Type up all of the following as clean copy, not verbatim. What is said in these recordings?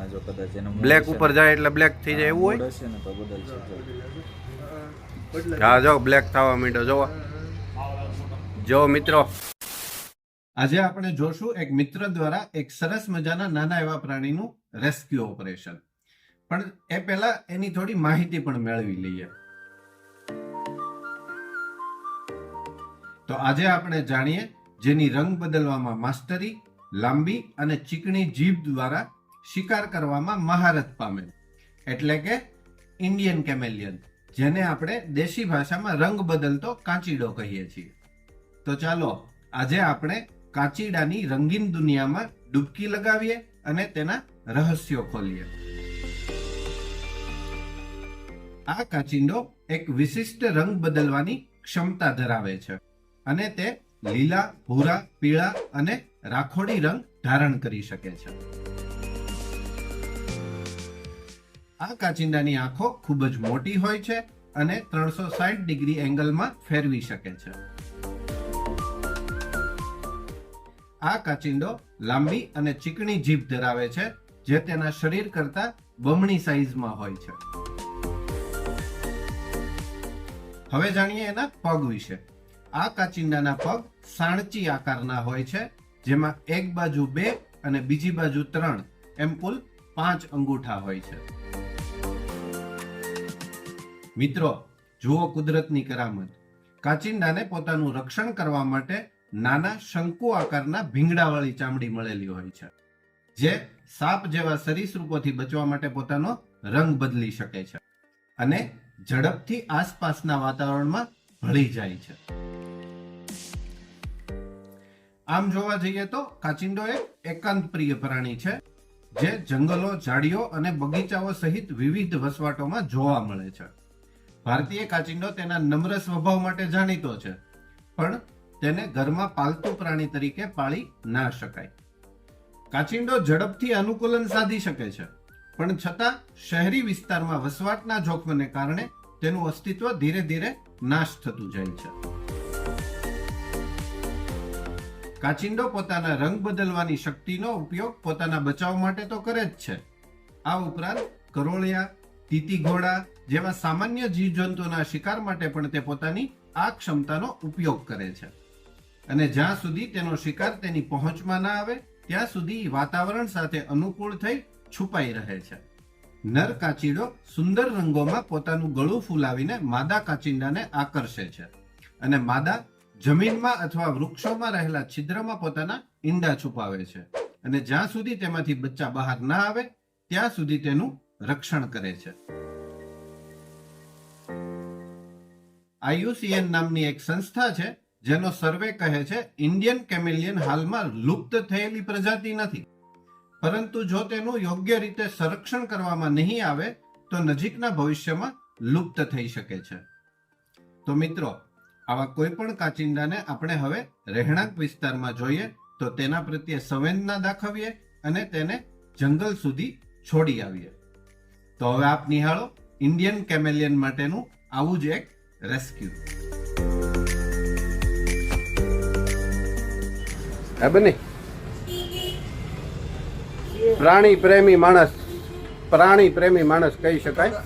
હમણાં જો કદાચ એનો બ્લેક ઉપર જાય એટલે બ્લેક થઈ જાય એવું હોય હશે ને તો બદલશે. હા જો બ્લેક થવા માંડ્યો જો મિત્રો આજે આપણે જોશું એક મિત્ર દ્વારા એક સરસ મજાના નાના એવા પ્રાણીનું રેસ્ક્યુ ઓપરેશન. પણ એ પહેલા એની થોડી માહિતી પણ મેળવી લઈએ. તો આજે આપણે જાણીએ જેની રંગ બદલવામાં માસ્ટરી, લાંબી અને ચીકણી જીભ દ્વારા શિકાર કરવામાં મહારત પામેલ એટલે કે ઇન્ડિયન કેમેલિયન, જેને આપણે દેશી ભાષામાં રંગ બદલતો કાચીડો કહીએ છીએ. તો ચાલો આજે આપણે કાચીડાની રંગીન દુનિયામાં ડૂબકી લગાવીએ અને તેના રહસ્યો ખોલીએ. આ કાચિંડો એક વિશિષ્ટ રંગ બદલવાની ક્ષમતા ધરાવે છે અને તે લીલા, ભૂરા, પીળા અને રાખોડી રંગ ધારણ કરી શકે છે. આ કાચિંડાની આંખો ખૂબ જ મોટી હોય છે અને 360 ડિગ્રી એંગલમાં ફેરવી શકે છે. આ કાચિંડો લાંબી અને ચીકણી જીભ ધરાવે છે જે તેના શરીર કરતા બમણી સાઈઝમાં હોય છે. હવે જાણીએ એના પગ વિશે. આ કાચિંડાના પગ સાણચી આકારના હોય છે, જેમાં એક બાજુ 2 અને બીજી બાજુ 3 એમ કુલ 5 અંગૂઠા હોય છે. મિત્રો જુઓ કુદરતની કરામત. કાચિંડાને પોતાનું રક્ષણ કરવા માટે નાના શંકુ આકારના ભીંગડાવાળી ચામડી મળેલી હોય છે, જે સાપ જેવા સરીસૃપોથી બચવા માટે પોતાનો રંગ બદલી શકે છે અને ઝડપથી આસપાસના વાતાવરણમાં ભળી જાય છે. આમ જોવા જઈએ તો કાચિંડો એક એકાંત પ્રિય પ્રાણી છે, જે જંગલો, ઝાડીઓ અને બગીચાઓ સહિત વિવિધ વસવાટોમાં જોવા મળે છે. ભારતીય કાચિંડો તેના નમ્ર સ્વભાવ માટે જાણીતો છે, પણ તેને ઘરમાં પાલતુ પ્રાણી તરીકે પાળી ના શકાય. કાચિંડો ઝડપથી અનુકૂલન સાધી શકે છે, પણ છતાં શહેરી વિસ્તારમાં વસવાટના જોખમને કારણે તેનું અસ્તિત્વ ધીરે ધીરે નાશ થતું જાય છે. કાચિંડો પોતાના રંગ બદલવાની શક્તિનો ઉપયોગ પોતાના બચાવ માટે તો કરે જ છે. આ ઉપરાંત કરોળિયા, તીતી ઘોડા જેવા સામાન્ય જીવજંતુના શિકાર માટે પણ તે પોતાની આ ક્ષમતાનો ઉપયોગ કરે છે અને જ્યાં સુધી તેનો શિકાર તેની પહોંચમાં ના આવે ત્યાં સુધી વાતાવરણ સાથે અનુકૂળ થઈ છુપાઈ રહે છે. નર કાચિંડો સુંદર રંગોમાં પોતાનું ગળું ફૂલાવીને માદા કાચિંડાને આકર્ષે છે અને માદા જમીનમાં અથવા વૃક્ષોમાં રહેલા છિદ્રમાં પોતાના ઈંડા છુપાવે છે અને જ્યાં સુધી તેમાંથી બચ્ચા બહાર ના આવે ત્યાં સુધી તેનું રક્ષણ કરે છે. IUCN નામની એક સંસ્થા છે જેનો સર્વે કહે છે ઇન્ડિયન કેમેલિયન હાલમાં લુપ્ત થયેલી પ્રજાતિ નથી, પરંતુ જો તેનું યોગ્ય રીતે સંરક્ષણ કરવામાં નહીં આવે તો નજીકના ભવિષ્યમાં લુપ્ત થઈ શકે છે. તો મિત્રો, આવા કોઈ પણ કાચિંડાને આપણે હવે રહેણાંક વિસ્તારમાં જોઈએ તો તેના પ્રત્યે સંવેદના દાખવીએ અને તેને જંગલ સુધી છોડી આવીએ. તો હવે આપ નિહાળો ઇન્ડિયન કેમેલિયન માટેનું આવું જ એક રેસ્ક્યુ. હે બની પ્રાણી પ્રેમી માણસ કહી શકાય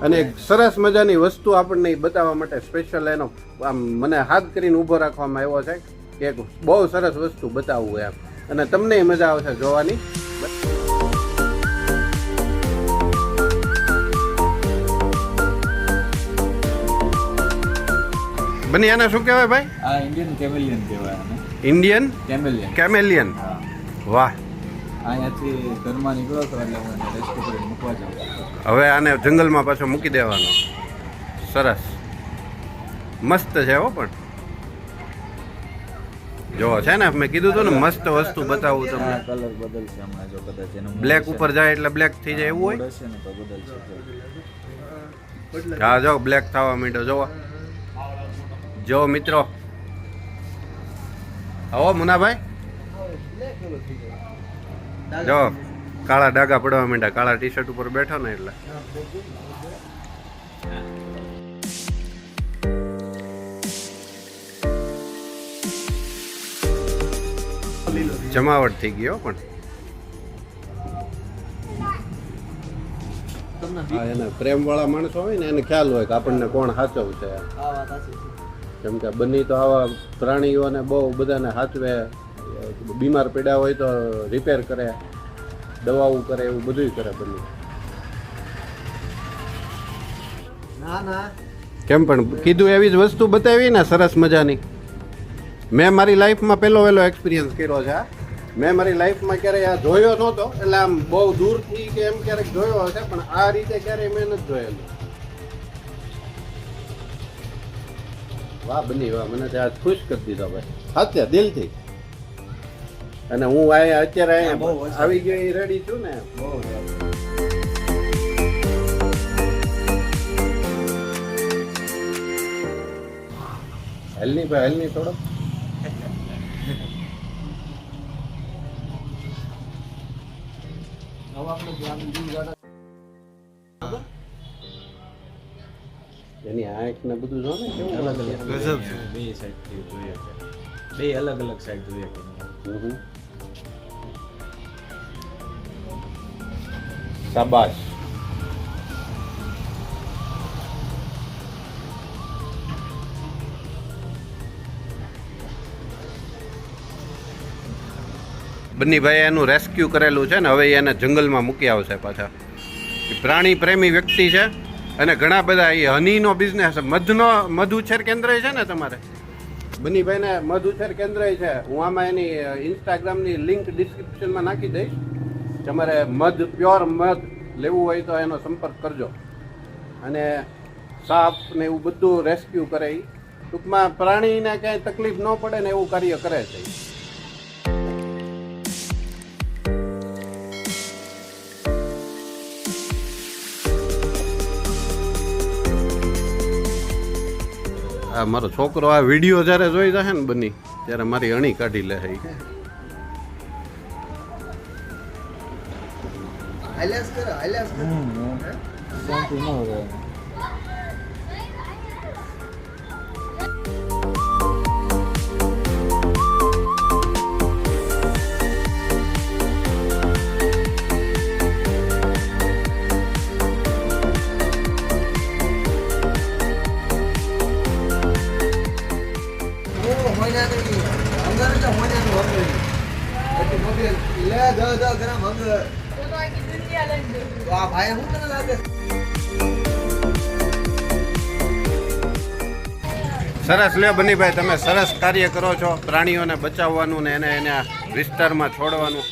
અને એક સરસ મજાની વસ્તુ આપણને બતાવવા માટે સ્પેશિયલ એનો આમ મને હાથ કરીને ઊભો રાખવામાં આવ્યો છે કે એક બહુ સરસ વસ્તુ બતાવવું એમ, અને તમને મજા આવશે જોવાની. બની આને શું કહેવાય ભાઈ? આ ઇન્ડિયન કેમેલિયન કહેવાય આને. ઇન્ડિયન કેમેલિયન. વાહ. અહીંયાથી ઘરમાં નીકળો તો એટલે હું એને રેસ્ક્યુ કરીને મૂકવા જાઉં. હવે આને જંગલમાં પાછો મૂકી દેવાનો. સરસ મસ્ત છે હો. પણ જો છે ને મેં કીધું હતું ને મસ્ત વસ્તુ બતાવું તમને. કલર બદલશે હમણાં જો કદાચ એનો બ્લેક ઉપર જાય એટલે બ્લેક થઈ જાય એવું હોય. હશે ને તો બદલશે. હા જો બ્લેક થવા માંડ્યો જોવો. જો મિત્રો આવો મુનાભાઈ, જો કાળા ડાઘા પડવા માંડ્યા. કાળા ટી શર્ટ ઉપર બેઠો ને એટલે. જમાવટ થઈ ગયો પણ ને એને પ્રેમવાળા માણસો હોય ને એને ખ્યાલ હોય કે આપણને કોણ સાચવશે. આ વાત સાચી છે. કેમ કે બની તો આવા પ્રાણીઓને બહુ બધાને સાચવે, બીમાર પડ્યા હોય તો રિપેર કરે, દવાઓ કરે, એવું બધું કરે બની. ના ના કેમ પણ કીધું એવી જ વસ્તુ બતાવી ને સરસ મજાની. મેં મારી લાઈફમાં પહેલો એક્સપિરિયન્સ કર્યો છે. મેં મારી લાઈફમાં ક્યારેય આ જોયો નહોતો, એટલે આમ બહુ દૂરથી કે એમ ક્યારેક જોયો હશે, પણ આ રીતે ક્યારેય મેં નથી જોયેલું. વાહ બની વાહ, મને તો આજ ખુશ કરી દીધો ભાઈ, સાચે દિલથી. અને હું અત્યારે અહીંયા આવી ગયો રેડી છું ને. બહુ હેલની ભાઈ હેલની થોડો. હવે આપણે ગ્રામીણ જીવ ગાડા એની આંખ ને બધું જો ને કેવું અલગ અલગ ગજબ છે. બે સાઈડ થી જોઈએ છે. બે અલગ અલગ સાઈડ જોઈએ છે. શાબાશ. બન્નીભાઈ એનું રેસ્ક્યુ કરેલું છે ને, હવે એને જંગલમાં મૂકી આવશે પાછા. પ્રાણી પ્રેમી વ્યક્તિ છે અને ઘણા બધા એ હનીનો બિઝનેસ, મધ ઉછેર કેન્દ્ર છે ને તમારે. બન્નીભાઈને મધ ઉછેર કેન્દ્ર છે. હું આમાં એની ઇન્સ્ટાગ્રામની લિંક ડિસ્ક્રિપ્શનમાં નાખી દઈશ. તમારે મધ, પ્યોર મધ લેવું હોય તો એનો સંપર્ક કરજો. અને સાપ ને એવું બધું રેસ્ક્યુ કરે. ટૂંકમાં પ્રાણીને ક્યાંય તકલીફ ન પડે ને એવું કાર્ય કરે છે. આ મારો છોકરો આ વિડીયો જ્યારે જોઈ જશે ને બની, ત્યારે મારી અણી કાઢી લે. આઈલેસ કર શાંતિ ન હોય. સરસ લ્યો બન્નીભાઈ, તમે સરસ કાર્ય કરો છો, પ્રાણીઓને બચાવવાનું ને એને એના વિસ્તારમાં છોડવાનું.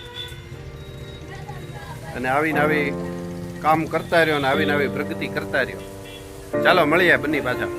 અને આવીને આવી કામ કરતા રહ્યો ને આવીને આવી પ્રગતિ કરતા રહ્યો. ચાલો મળીએ બન્ની પાછા.